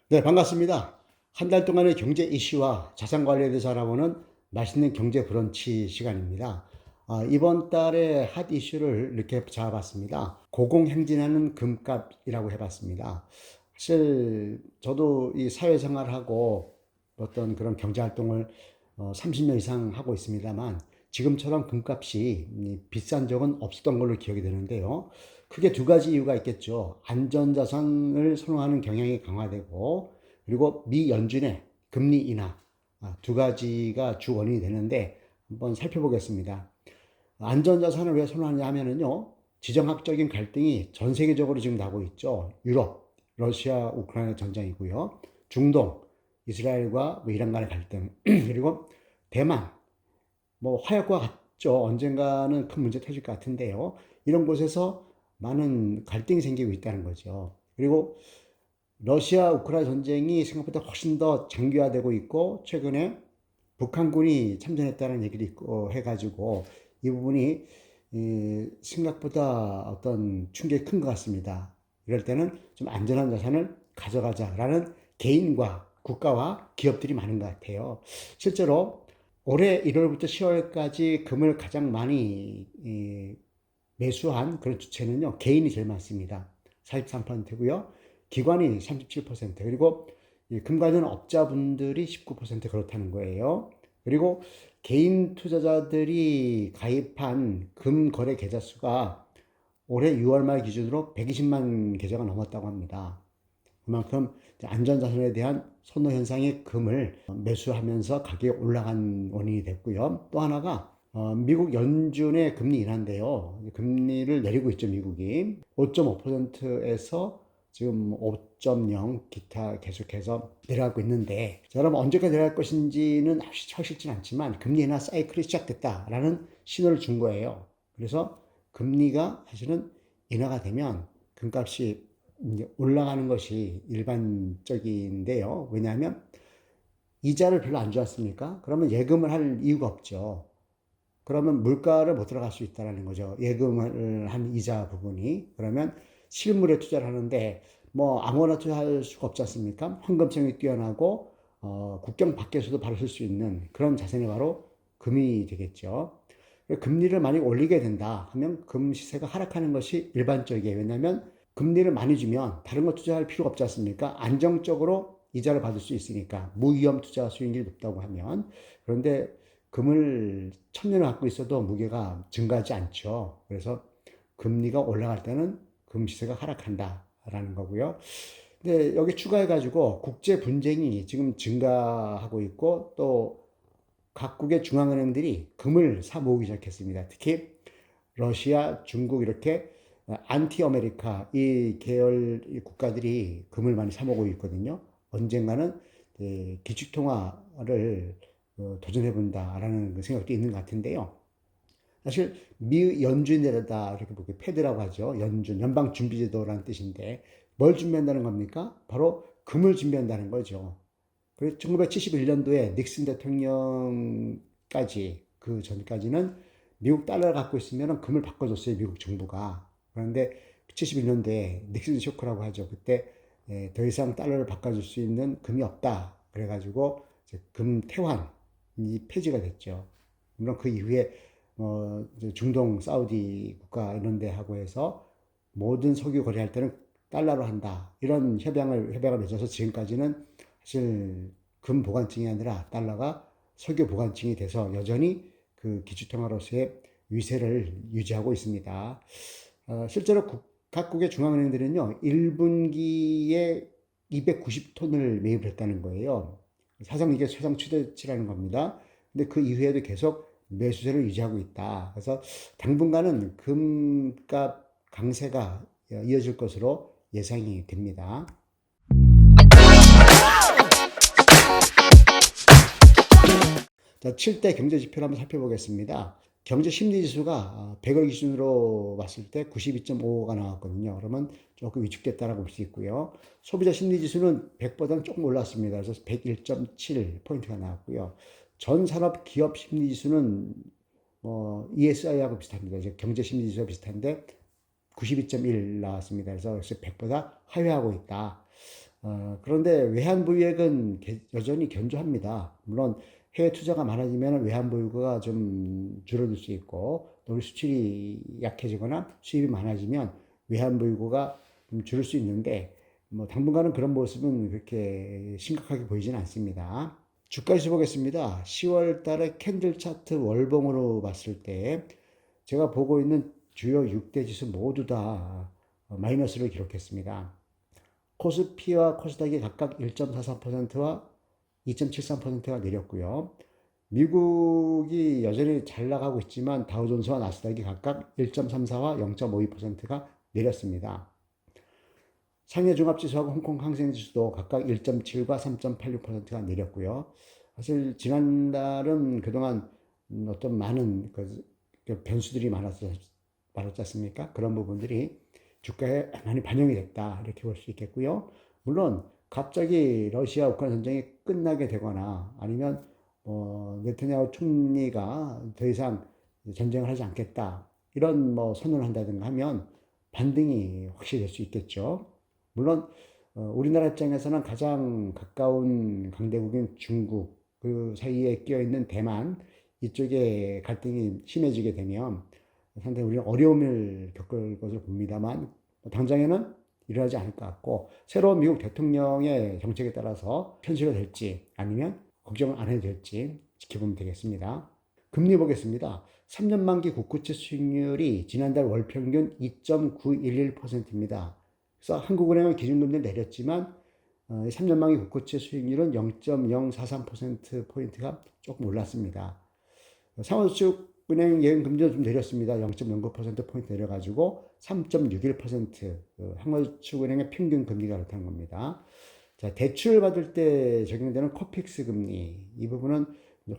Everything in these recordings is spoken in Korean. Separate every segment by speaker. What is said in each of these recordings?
Speaker 1: 네, 반갑습니다. 한 달 동안의 경제 이슈와 자산 관리에 대해서 알아보는 맛있는 경제 브런치 시간입니다. 이번 달의 핫 이슈를 이렇게 잡아봤습니다. 고공행진하는 금값이라고 해봤습니다. 사실 저도 이 사회생활하고 어떤 그런 경제활동을 30년 이상 하고 있습니다만 지금처럼 금값이 비싼 적은 없었던 걸로 기억이 되는데요. 크게 두 가지 이유가 있겠죠. 안전자산을 선호하는 경향이 강화되고 그리고 미연준의 금리 인하, 두 가지가 주 원인이 되는데 한번 살펴보겠습니다. 안전자산을 왜 선호하냐 하면은요, 지정학적인 갈등이 전 세계적으로 지금 나고 있죠. 유럽, 러시아, 우크라이나 전쟁이고요. 중동, 이스라엘과 뭐 이란 간의 갈등, 그리고 대만, 뭐 화약과 같죠. 언젠가는 큰 문제 터질 것 같은데요. 이런 곳에서 많은 갈등이 생기고 있다는 거죠. 그리고 러시아 우크라이나 전쟁이 생각보다 훨씬 더 장기화되고 있고 최근에 북한군이 참전했다는 얘기도 있고 해가지고 이 부분이 생각보다 어떤 충격이 큰 것 같습니다. 이럴 때는 좀 안전한 자산을 가져가자라는 개인과 국가와 기업들이 많은 것 같아요. 실제로 올해 1월부터 10월까지 금을 가장 많이 매수한 그런 주체는요, 개인이 제일 많습니다. 43%고요. 기관이 37%, 그리고 금 관련 업자분들이 19% 그렇다는 거예요. 그리고 개인 투자자들이 가입한 금 거래 계좌 수가 올해 6월 말 기준으로 120만 계좌가 넘었다고 합니다. 그만큼 안전자산에 대한 선호 현상의 금을 매수하면서 가격이 올라간 원인이 됐고요. 또 하나가 미국 연준의 금리 인하인데요. 금리를 내리고 있죠, 미국이. 5.5%에서 지금 5.0 기타 계속해서 내려가고 있는데, 자, 그럼 언제까지 내려갈 것인지는 확실치는 않지만 금리 인하 사이클이 시작됐다라는 신호를 준 거예요. 그래서 금리가 사실은 인하가 되면 금값이 이제 올라가는 것이 일반적인데요. 왜냐하면 이자를 별로 안 좋았습니까? 그러면 예금을 할 이유가 없죠. 그러면 물가를 못 들어갈 수 있다는 거죠. 예금을 한 이자 부분이. 그러면 실물에 투자를 하는데 뭐 아무나 투자할 수가 없지 않습니까? 황금성이 뛰어나고 국경 밖에서도 바로 쓸 수 있는 그런 자산이 바로 금이 되겠죠. 금리를 많이 올리게 된다 하면 금 시세가 하락하는 것이 일반적이에요. 왜냐하면 금리를 많이 주면 다른 거 투자할 필요가 없지 않습니까? 안정적으로 이자를 받을 수 있으니까 무위험 투자 수익률이 높다고 하면. 그런데 금을 1000년을 갖고 있어도 무게가 증가하지 않죠. 그래서 금리가 올라갈 때는 금 시세가 하락한다라는 거고요. 근데 여기 추가해가지고 국제 분쟁이 지금 증가하고 있고 또 각국의 중앙은행들이 금을 사 모으기 시작했습니다. 특히 러시아, 중국 이렇게 안티 아메리카 이 계열 국가들이 금을 많이 사 모으고 있거든요. 언젠가는 기축통화를 도전해 본다라는 그 생각도 있는 것 같은데요. 사실 미 연준이다 이렇게 보기 패드라고 하죠. 연준, 연방준비제도라는 뜻인데 뭘 준비한다는 겁니까? 바로 금을 준비한다는 거죠. 그래서 1971년도에 닉슨 대통령까지 그 전까지는 미국 달러를 갖고 있으면 금을 바꿔줬어요. 미국 정부가. 그런데 71년도에 닉슨 쇼크라고 하죠. 그때 더 이상 달러를 바꿔줄 수 있는 금이 없다. 그래가지고 금 태환이 폐지가 됐죠. 물론 그 이후에 중동 사우디 국가 이런 데하고 해서 모든 석유 거래할 때는 달러로 한다. 이런 협약을 맺어서 지금까지는 사실 금 보관증이 아니라 달러가 석유 보관증이 돼서 여전히 그 기축통화로서의 위세를 유지하고 있습니다. 실제로 각국의 중앙은행들은요, 1분기에 290톤을 매입을 했다는 거예요. 사상 이게 최상 최대치라는 겁니다. 근데 그 이후에도 계속 매수세를 유지하고 있다. 그래서 당분간은 금값 강세가 이어질 것으로 예상이 됩니다. 자, 7대 경제 지표를 한번 살펴보겠습니다. 경제 심리 지수가 100을 기준으로 봤을 때 92.5가 나왔거든요. 그러면 조금 위축됐다라고 볼 수 있고요. 소비자 심리 지수는 100보다는 조금 올랐습니다. 그래서 101.7 포인트가 나왔고요. 전 산업 기업 심리 지수는 ESI하고 비슷합니다. 이제 경제 심리 지수와 비슷한데 92.1 나왔습니다. 그래서 역시 100보다 하회하고 있다. 그런데 외환보유액은 여전히 견조합니다. 물론 해외 투자가 많아지면 외환보유고가 좀 줄어들 수 있고, 또 우리 수출이 약해지거나 수입이 많아지면 외환보유고가 좀 줄을 수 있는데, 뭐 당분간은 그런 모습은 그렇게 심각하게 보이지는 않습니다. 주가지수 보겠습니다. 10월 달에 캔들 차트 월봉으로 봤을 때 제가 보고 있는 주요 6대 지수 모두 다 마이너스를 기록했습니다. 코스피와 코스닥이 각각 1.43%와 2.73%가 내렸고요. 미국이 여전히 잘 나가고 있지만 다우존스와 나스닥이 각각 1.34와 0.52%가 내렸습니다. 상해 종합지수하고 홍콩 항생지수도 각각 1.7과 3.86%가 내렸고요. 사실 지난달은 그동안 어떤 많은 그 변수들이 많았지 않습니까? 그런 부분들이 주가에 많이 반영이 됐다 이렇게 볼 수 있겠고요. 물론 갑자기 러시아 우크라이나 전쟁이 끝나게 되거나 아니면 네타냐후 총리가 더 이상 전쟁을 하지 않겠다 이런 뭐 선언을 한다든가 하면 반등이 확실히 될 수 있겠죠. 물론 우리나라 입장에서는 가장 가까운 강대국인 중국 그 사이에 끼어 있는 대만 이쪽에 갈등이 심해지게 되면 상당히 우리는 어려움을 겪을 것으로 봅니다만 당장에는 일어나지 않을 것 같고 새로운 미국 대통령의 정책에 따라서 현실화 될지 아니면 걱정을 안 해도 될지 지켜보면 되겠습니다. 금리 보겠습니다. 3년 만기 국고채 수익률이 지난달 월 평균 2.911%입니다. 그래서 한국은행은 기준금리를 내렸지만 3년 만기 국고채 수익률은 0.043%포인트가 조금 올랐습니다. 상호수축은행 예금금리도 좀 내렸습니다. 0.09%포인트 내려가지고 3.61% 한국수축은행의 평균 금리가 그렇다는 겁니다. 자, 대출 받을 때 적용되는 코픽스 금리 이 부분은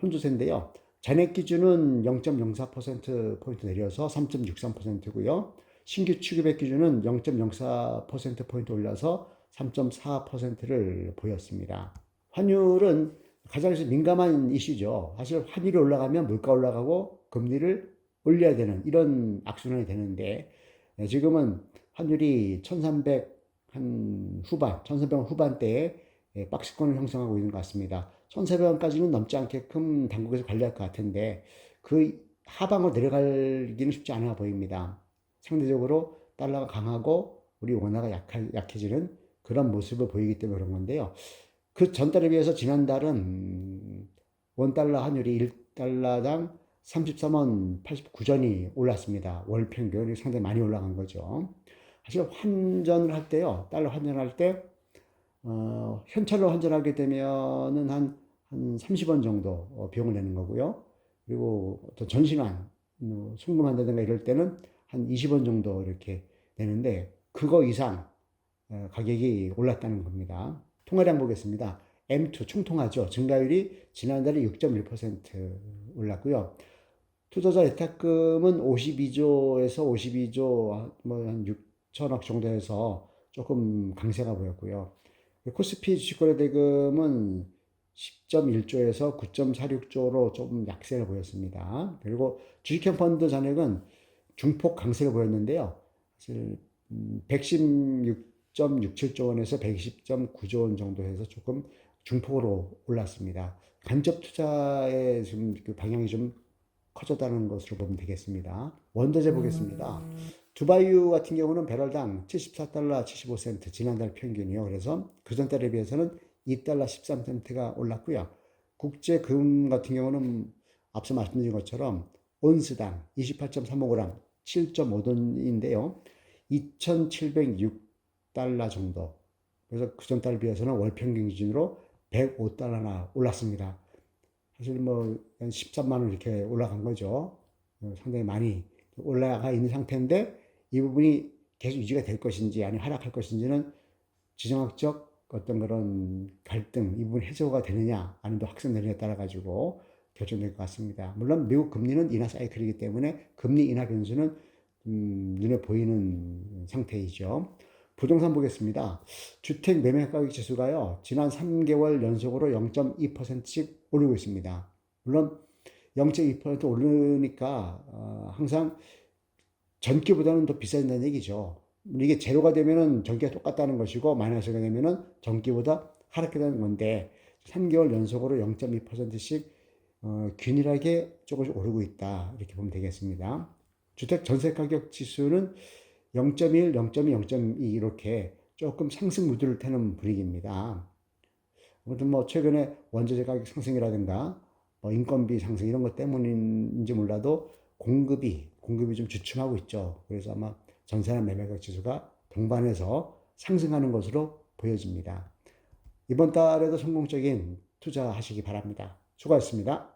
Speaker 1: 혼조세인데요. 잔액 기준은 0.04%포인트 내려서 3.63%고요. 신규 취급액 기준은 0.04%포인트 올려서 3.4%를 보였습니다. 환율은 가장 민감한 이슈죠. 사실 환율이 올라가면 물가 올라가고 금리를 올려야 되는 이런 악순환이 되는데 지금은 환율이 1300 한 후반, 1300원 후반대에 박스권을 형성하고 있는 것 같습니다. 1400원까지는 넘지 않게끔 당국에서 관리할 것 같은데 그 하방으로 내려가기는 쉽지 않아 보입니다. 상대적으로 달러가 강하고 우리 원화가 약해지는 그런 모습을 보이기 때문에 그런 건데요. 그 전달에 비해서 지난달은 원달러 환율이 1달러당 33원 89전이 올랐습니다. 월 평균이 상당히 많이 올라간 거죠. 사실 환전을 할 때요, 달러 환전할 때, 현찰로 환전하게 되면은 한 30원 정도 비용을 내는 거고요. 그리고 또 전신환, 송금한다든가 이럴 때는 한 20원 정도 이렇게 내는데, 그거 이상 가격이 올랐다는 겁니다. 통화량 보겠습니다. M2 총통화죠. 증가율이 지난달에 6.1% 올랐고요. 투자자 예탁금은 52조에서 52조 뭐한 6천억 정도에서 조금 강세가 보였고요. 코스피 주식거래 대금은 10.1조에서 9.46조로 조금 약세를 보였습니다. 그리고 주식형 펀드 잔액은 중폭 강세를 보였는데요. 사실 116.67조 원에서 120.9조 원 정도 해서 조금 중폭으로 올랐습니다. 간접 투자의 지금 그 방향이 좀 커졌다는 것으로 보면 되겠습니다. 원자재 보겠습니다. 두바이유 같은 경우는 배럴당 74달러 75센트 지난달 평균이요. 그래서 그전 달에 비해서는 2달러 13센트가 올랐고요. 국제금 같은 경우는 앞서 말씀드린 것처럼 온스당 28.35g 7.5돈인데요. 2,706달러 정도. 그래서 그전 달에 비해서는 월 평균 기준으로 105달러나 올랐습니다. 사실 뭐 13만 원 이렇게 올라간 거죠. 상당히 많이 올라가 있는 상태인데 이 부분이 계속 유지가 될 것인지 아니면 하락할 것인지는 지정학적 어떤 그런 갈등 이 부분 해소가 되느냐 아니면 또 확산되느냐에 따라 가지고 결정될 것 같습니다. 물론 미국 금리는 인하 사이클이기 때문에 금리 인하 변수는 눈에 보이는 상태이죠. 부동산 보겠습니다. 주택 매매 가격 지수가요, 지난 3개월 연속으로 0.2%씩 오르고 있습니다. 물론 0.2% 오르니까 항상 전기보다는 더 비싸진다는 얘기죠. 이게 제로가 되면은 전기가 똑같다는 것이고 마이너스가 되면은 전기보다 하락하게 되는 건데 3개월 연속으로 0.2%씩 균일하게 조금씩 오르고 있다. 이렇게 보면 되겠습니다. 주택 전세 가격 지수는 0.1, 0.2, 0.2 이렇게 조금 상승 무드를 타는 분위기입니다. 아무튼 뭐 최근에 원자재 가격 상승이라든가 뭐 인건비 상승 이런 것 때문인지 몰라도 공급이 좀 주춤하고 있죠. 그래서 아마 전세나 매매가격 지수가 동반해서 상승하는 것으로 보여집니다. 이번 달에도 성공적인 투자하시기 바랍니다. 수고하셨습니다.